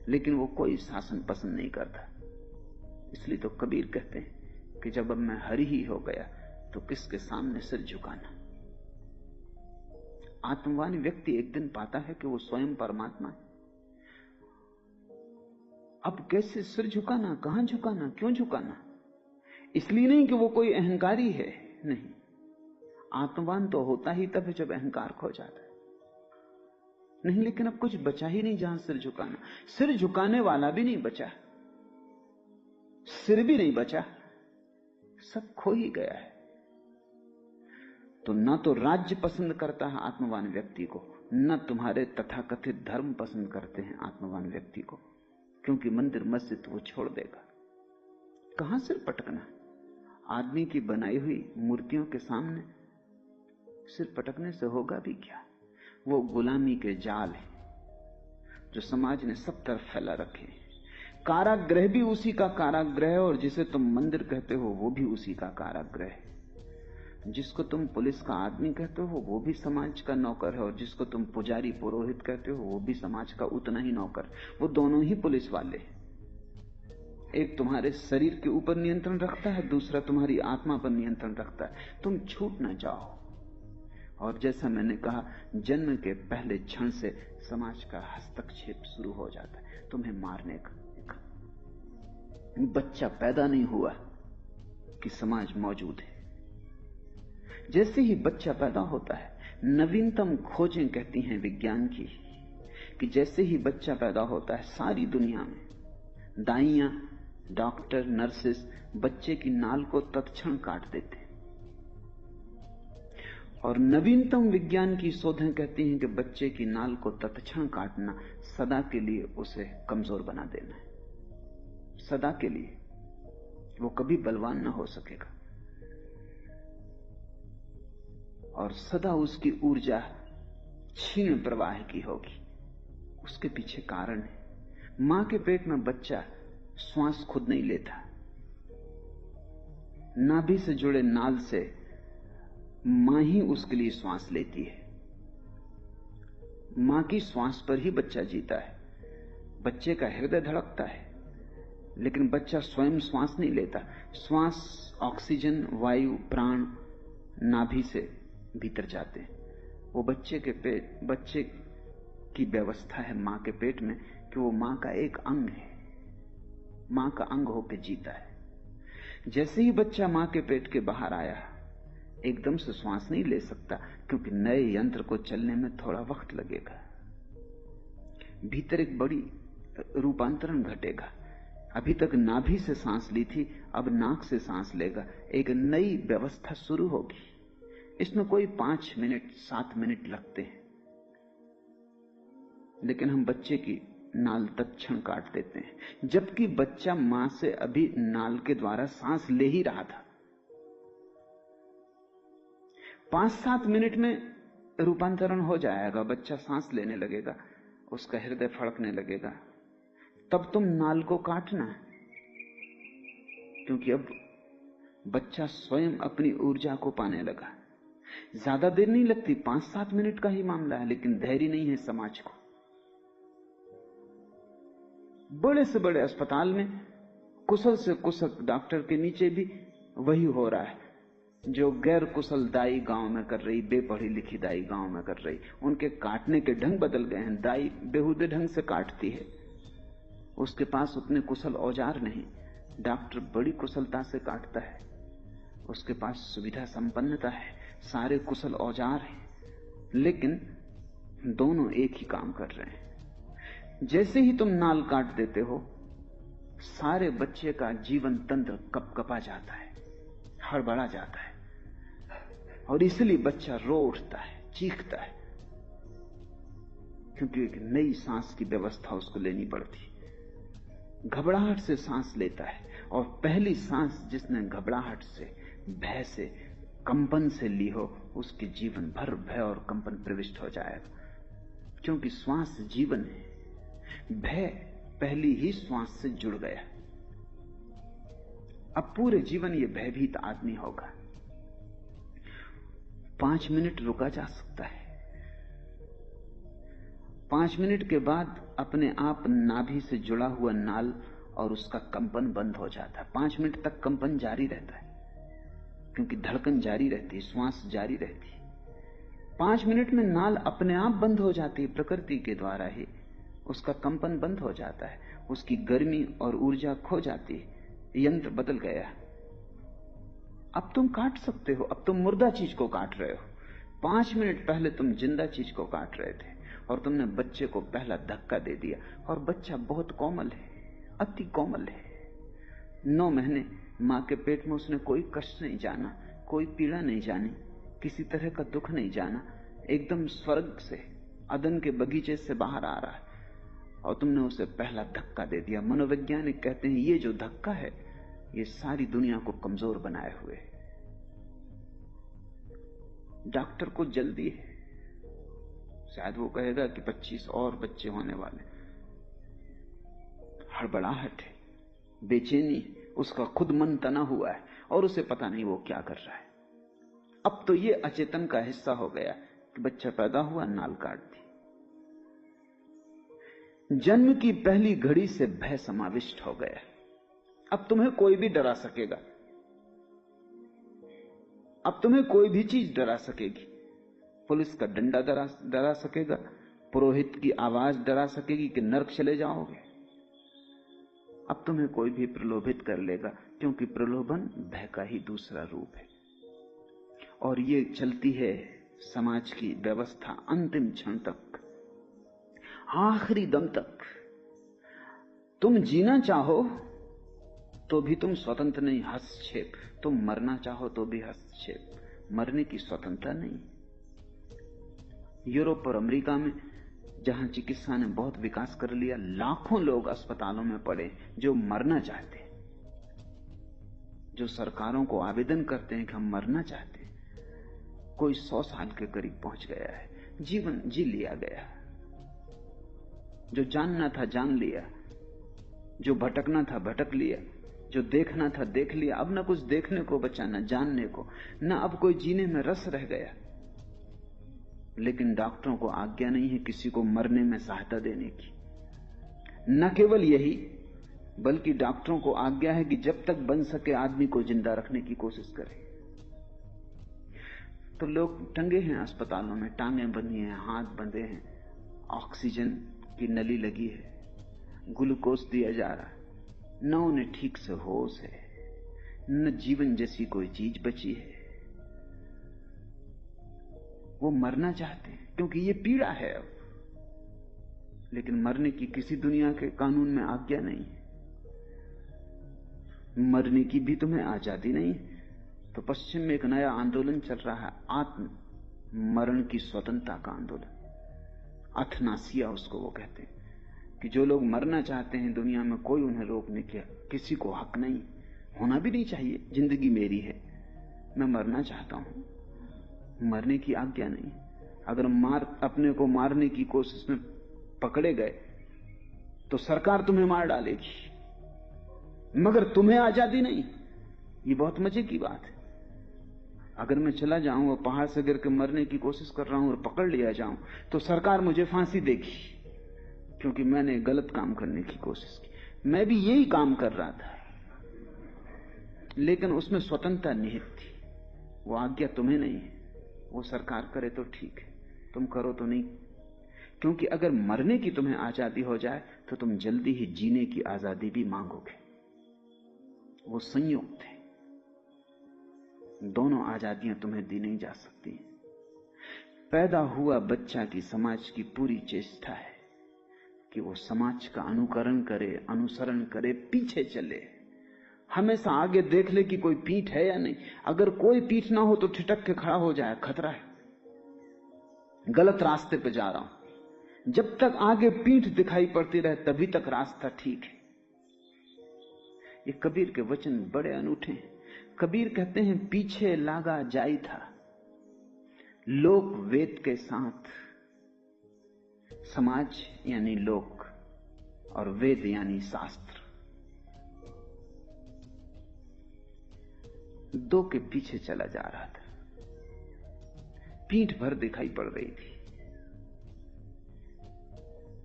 लेकिन वो कोई शासन पसंद नहीं करता। इसलिए तो कबीर कहते हैं कि जब अब मैं हरि ही हो गया तो किसके सामने सिर झुकाना। आत्मवान व्यक्ति एक दिन पाता है कि वो स्वयं परमात्मा है। अब कैसे सिर झुकाना, कहां झुकाना, क्यों झुकाना? इसलिए नहीं कि वो कोई अहंकारी है, नहीं। आत्मवान तो होता ही तब है जब अहंकार खो जाता है। नहीं, लेकिन अब कुछ बचा ही नहीं जहां सिर झुकाना। सिर झुकाने वाला भी नहीं बचा, सिर भी नहीं बचा, सब खो ही गया है। तो न तो राज्य पसंद करता है आत्मवान व्यक्ति को, न तुम्हारे तथाकथित धर्म पसंद करते हैं आत्मवान व्यक्ति को, क्योंकि मंदिर मस्जिद वो छोड़ देगा। कहां सिर पटकना? आदमी की बनाई हुई मूर्तियों के सामने सिर पटकने से होगा भी क्या? वो गुलामी के जाल है जो समाज ने सब तरफ फैला रखे हैं। कारागृह भी उसी का कारागृह है, और जिसे तुम मंदिर कहते हो वो भी उसी का कारागृह है। जिसको तुम पुलिस का आदमी कहते हो वो भी समाज का नौकर है, और जिसको तुम पुजारी पुरोहित कहते हो वो भी समाज का उतना ही नौकर। वो दोनों ही पुलिस वाले। एक तुम्हारे शरीर के ऊपर नियंत्रण रखता है, दूसरा तुम्हारी आत्मा पर नियंत्रण रखता है। तुम छूट ना जाओ। और जैसा मैंने कहा, जन्म के पहले क्षण से समाज का हस्तक्षेप शुरू हो जाता है तुम्हें मारने का। बच्चा पैदा नहीं हुआ कि समाज मौजूद है। जैसे ही बच्चा पैदा होता है, नवीनतम खोजें कहती हैं विज्ञान की कि जैसे ही बच्चा पैदा होता है सारी दुनिया में दाइयां, डॉक्टर, नर्सेस बच्चे की नाल को तत्क्षण काट देते हैं। और नवीनतम विज्ञान की शोधें कहती हैं कि बच्चे की नाल को तत्क्षण काटना सदा के लिए उसे कमजोर बना देना है। सदा के लिए वो कभी बलवान ना हो सकेगा, और सदा उसकी ऊर्जा क्षीण प्रवाह की होगी। उसके पीछे कारण है। मां के पेट में बच्चा श्वास खुद नहीं लेता, नाभि से जुड़े नाल से मां ही उसके लिए श्वास लेती है। मां की श्वास पर ही बच्चा जीता है। बच्चे का हृदय धड़कता है, लेकिन बच्चा स्वयं श्वास नहीं लेता। श्वास, ऑक्सीजन, वायु, प्राण नाभि से भीतर जाते हैं। वो बच्चे की व्यवस्था है मां के पेट में कि वो मां का एक अंग है, मां का अंग होकर जीता है। जैसे ही बच्चा मां के पेट के बाहर आया, एकदम से श्वास नहीं ले सकता, क्योंकि नए यंत्र को चलने में थोड़ा वक्त लगेगा। भीतर एक बड़ी रूपांतरण घटेगा। अभी तक नाभि से सांस ली थी, अब नाक से सांस लेगा। एक नई व्यवस्था शुरू होगी। इसमें कोई 5 मिनट 7 मिनट लगते हैं, लेकिन हम बच्चे की नाल तत्क्षण काट देते हैं, जबकि बच्चा मां से अभी नाल के द्वारा सांस ले ही रहा था। 5-7 मिनट में रूपांतरण हो जाएगा, बच्चा सांस लेने लगेगा, उसका हृदय फड़कने लगेगा। तब तुम नाल को काटना, क्योंकि अब बच्चा स्वयं अपनी ऊर्जा को पाने लगा। ज्यादा देर नहीं लगती, 5-7 मिनट का ही मामला है, लेकिन धैर्य नहीं है समाज को। बड़े से बड़े अस्पताल में कुशल से कुशल डॉक्टर के नीचे भी वही हो रहा है जो गैर कुशल दाई गांव में कर रही, बेपढ़ी लिखी दाई गांव में कर रही। उनके काटने के ढंग बदल गए हैं। दाई बेहुदे ढंग से काटती है, उसके पास उतने कुशल औजार नहीं। डॉक्टर बड़ी कुशलता से काटता है, उसके पास सुविधा संपन्नता है, सारे कुशल औजार हैं, लेकिन दोनों एक ही काम कर रहे हैं। जैसे ही तुम नाल काट देते हो, सारे बच्चे का जीवन तंत्र कपकपा जाता है, हड़बड़ा जाता है, और इसलिए बच्चा रो उठता है, चीखता है, क्योंकि एक नई सांस की व्यवस्था उसको लेनी पड़ती। घबराहट से सांस लेता है, और पहली सांस जिसने घबराहट से, भय से, कंपन से ली हो, उसके जीवन भर भय और कंपन प्रविष्ट हो जाएगा, क्योंकि श्वास जीवन है। भय पहली ही श्वास से जुड़ गया। अब पूरे जीवन ये भयभीत आदमी होगा। 5 मिनट रुका जा सकता है, 5 मिनट के बाद अपने आप नाभि से जुड़ा हुआ नाल और उसका कंपन बंद हो जाता है। 5 मिनट तक कंपन जारी रहता है, क्योंकि धड़कन जारी रहती है, श्वास जारी रहती है। 5 मिनट में नाल अपने आप बंद हो जाती है, प्रकृति के द्वारा ही उसका कंपन बंद हो जाता है, उसकी गर्मी और ऊर्जा खो जाती है, यंत्र बदल गया। अब तुम काट सकते हो, अब तुम मुर्दा चीज को काट रहे हो। 5 मिनट पहले तुम जिंदा चीज को काट रहे थे और तुमने बच्चे को पहला धक्का दे दिया। और बच्चा बहुत कोमल है, अति कोमल है। 9 महीने मां के पेट में उसने कोई कष्ट नहीं जाना, कोई पीड़ा नहीं जानी, किसी तरह का दुख नहीं जाना, एकदम स्वर्ग से, अदन के बगीचे से बाहर आ रहा है और तुमने उसे पहला धक्का दे दिया। मनोवैज्ञानिक कहते हैं ये जो धक्का है ये सारी दुनिया को कमजोर बनाए हुए है। डॉक्टर को जल्दी है, शायद वो कहेगा कि 25 और बच्चे होने वाले। हड़बड़ाहट है, बेचैनी, उसका खुद मन तना हुआ है और उसे पता नहीं वो क्या कर रहा है। अब तो ये अचेतन का हिस्सा हो गया कि बच्चा पैदा हुआ, नाल काट दी। जन्म की पहली घड़ी से भय समाविष्ट हो गया। अब तुम्हें कोई भी डरा सकेगा, अब तुम्हें कोई भी चीज डरा सकेगी। पुलिस का डंडा डरा सकेगा, पुरोहित की आवाज डरा सकेगी कि नरक चले जाओगे। अब तुम्हें कोई भी प्रलोभित कर लेगा, क्योंकि प्रलोभन भय का ही दूसरा रूप है। और ये चलती है समाज की व्यवस्था अंतिम क्षण तक, आखिरी दम तक। तुम जीना चाहो तो भी तुम स्वतंत्र नहीं, हस्तक्षेप। तुम मरना चाहो तो भी हस्तक्षेप, मरने की स्वतंत्रता नहीं। यूरोप और अमेरिका में जहां चिकित्सा ने बहुत विकास कर लिया, लाखों लोग अस्पतालों में पड़े जो मरना चाहते हैं, जो सरकारों को आवेदन करते हैं कि हम मरना चाहते हैं। कोई 100 साल के करीब पहुंच गया है, जीवन जी लिया गया। जो जानना था जान लिया, जो भटकना था भटक लिया, जो देखना था देख लिया। अब न कुछ देखने को बचा, न जानने को, न अब कोई जीने में रस रह गया। लेकिन डॉक्टरों को आज्ञा नहीं है किसी को मरने में सहायता देने की। न केवल यही, बल्कि डॉक्टरों को आज्ञा है कि जब तक बन सके आदमी को जिंदा रखने की कोशिश करें। तो लोग टंगे हैं अस्पतालों में, टांगे बंधी हैं, हाथ बंधे हैं, ऑक्सीजन की नली लगी है, ग्लूकोज दिया जा रहा है। न उन्हें ठीक से होश है, न जीवन जैसी कोई चीज बची है। वो मरना चाहते हैं क्योंकि ये पीड़ा है अब, लेकिन मरने की किसी दुनिया के कानून में आज्ञा नहीं है। मरने की भी तुम्हें आजादी नहीं। तो पश्चिम में एक नया आंदोलन चल रहा है, आत्म मरण की स्वतंत्रता का आंदोलन। अथनासिया उसको वो कहते हैं कि जो लोग मरना चाहते हैं दुनिया में, कोई उन्हें रोक नहीं किया, किसी को हक नहीं, होना भी नहीं चाहिए। जिंदगी मेरी है, मैं मरना चाहता हूं, मरने की आज्ञा नहीं। अगर अपने को मारने की कोशिश में पकड़े गए तो सरकार तुम्हें मार डालेगी, मगर तुम्हें आजादी नहीं। ये बहुत मजे की बात है। अगर मैं चला जाऊं और पहाड़ से गिर के मरने की कोशिश कर रहा हूं और पकड़ लिया जाऊं, तो सरकार मुझे फांसी देगी, क्योंकि मैंने गलत काम करने की कोशिश की। मैं भी यही काम कर रहा था, लेकिन उसमें स्वतंत्रता निहित थी। वो आज्ञा तुम्हें नहीं है। वो सरकार करे तो ठीक है, तुम करो तो नहीं। क्योंकि अगर मरने की तुम्हें आजादी हो जाए तो तुम जल्दी ही जीने की आजादी भी मांगोगे। वो संयुक्त है, दोनों आजादियां तुम्हें दी नहीं जा सकती। पैदा हुआ बच्चा की समाज की पूरी चेष्टा है कि वो समाज का अनुकरण करे, अनुसरण करे, पीछे चले, हमेशा आगे देख ले कि कोई पीठ है या नहीं। अगर कोई पीठ ना हो तो ठिठक के खड़ा हो जाए, खतरा है, गलत रास्ते पे जा रहा हूं। जब तक आगे पीठ दिखाई पड़ती रहे तभी तक रास्ता ठीक है। ये कबीर के वचन बड़े अनूठे हैं। कबीर कहते हैं, पीछे लागा जाई था लोक वेद के साथ। समाज यानी लोक और वेद यानी शास्त्र, दो के पीछे चला जा रहा था। पीठ भर दिखाई पड़ रही थी।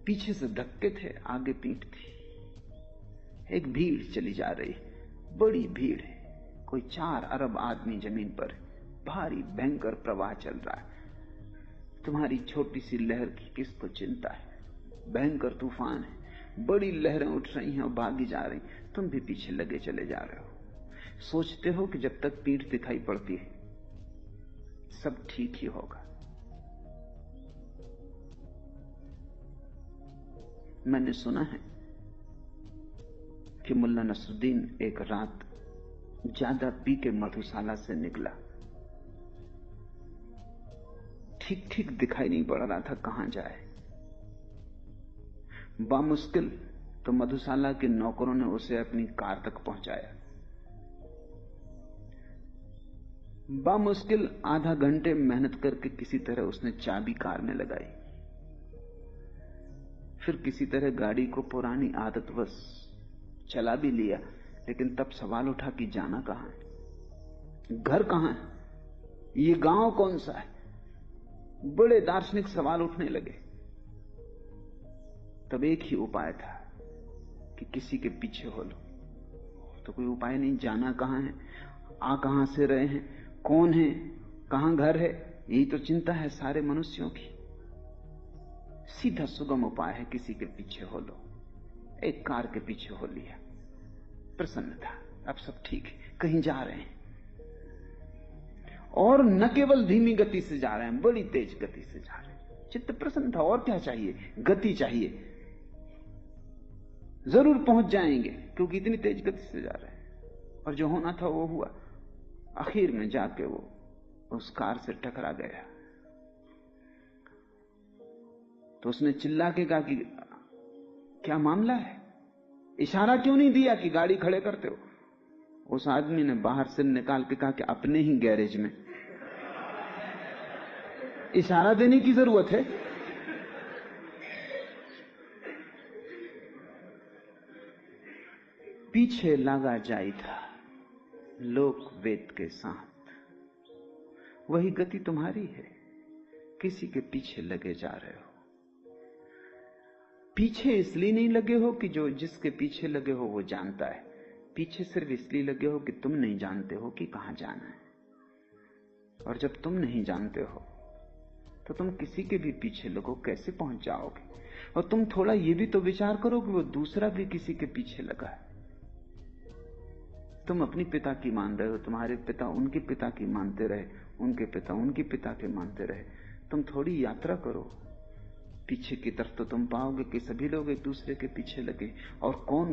पीछे से धक्के थे, आगे पीठ थी। एक भीड़ चली जा रही, बड़ी भीड़ है, कोई 4 अरब आदमी जमीन पर, भारी भयंकर प्रवाह चल रहा है। तुम्हारी छोटी सी लहर की किसको चिंता है? भयंकर तूफान है, बड़ी लहरें उठ रही हैं और भागी जा रही, तुम भी पीछे लगे चले जा रहे हो। सोचते हो कि जब तक पीठ दिखाई पड़ती है सब ठीक ही होगा। मैंने सुना है कि मुल्ला नसरुद्दीन एक रात ज्यादा पी के मधुशाला से निकला। ठीक ठीक दिखाई नहीं पड़ रहा था कहां जाए। बामुश्किल तो मधुशाला के नौकरों ने उसे अपनी कार तक पहुंचाया। बामुश्किल आधा घंटे मेहनत करके किसी तरह उसने चाबी कार में लगाई। फिर किसी तरह गाड़ी को पुरानी आदतवश चला भी लिया, लेकिन तब सवाल उठा कि जाना कहां है, घर कहां है, ये गांव कौन सा है। बड़े दार्शनिक सवाल उठने लगे। तब एक ही उपाय था कि किसी के पीछे हो लो। तो कोई उपाय नहीं, जाना कहां है, आ कहां से रहे हैं, कौन है, कहां घर है, यही तो चिंता है सारे मनुष्यों की। सीधा सुगम उपाय है, किसी के पीछे हो लो। एक कार के पीछे हो लिया। प्रसन्न था, अब सब ठीक है, कहीं जा रहे हैं। और न केवल धीमी गति से जा रहे हैं, बड़ी तेज गति से जा रहे हैं। चित्त प्रसन्न था। और क्या चाहिए? गति चाहिए। जरूर पहुंच जाएंगे, क्योंकि इतनी तेज गति से जा रहे हैं। और जो होना था वो हुआ। आखिर में जाके वो उस कार से टकरा गया। तो उसने चिल्ला के कहा कि क्या मामला है, इशारा क्यों नहीं दिया कि गाड़ी खड़े करते हो? उस आदमी ने बाहर से निकाल के कहा कि अपने ही गैरेज में। इशारा देने की जरूरत है? पीछे लगा जाई था लोक वेद के साथ। वही गति तुम्हारी है, किसी के पीछे लगे जा रहे हो। पीछे इसलिए नहीं लगे हो कि जो जिसके पीछे लगे हो वो जानता है। पीछे सिर्फ इसलिए लगे हो कि तुम नहीं जानते हो कि कहां जाना है। और जब तुम नहीं जानते हो तो तुम किसी के भी पीछे लगो, कैसे पहुंच जाओगे? और तुम थोड़ा ये भी तो विचार करो कि वो दूसरा भी किसी के पीछे लगा है। तुम अपनी पिता की मान रहे हो, तुम्हारे पिता उनके पिता की मानते रहे, उनके पिता उनके पिता के मानते रहे। तुम थोड़ी यात्रा करो पीछे की तरफ, तो तुम पाओगे कि सभी लोग एक दूसरे के पीछे लगे। और कौन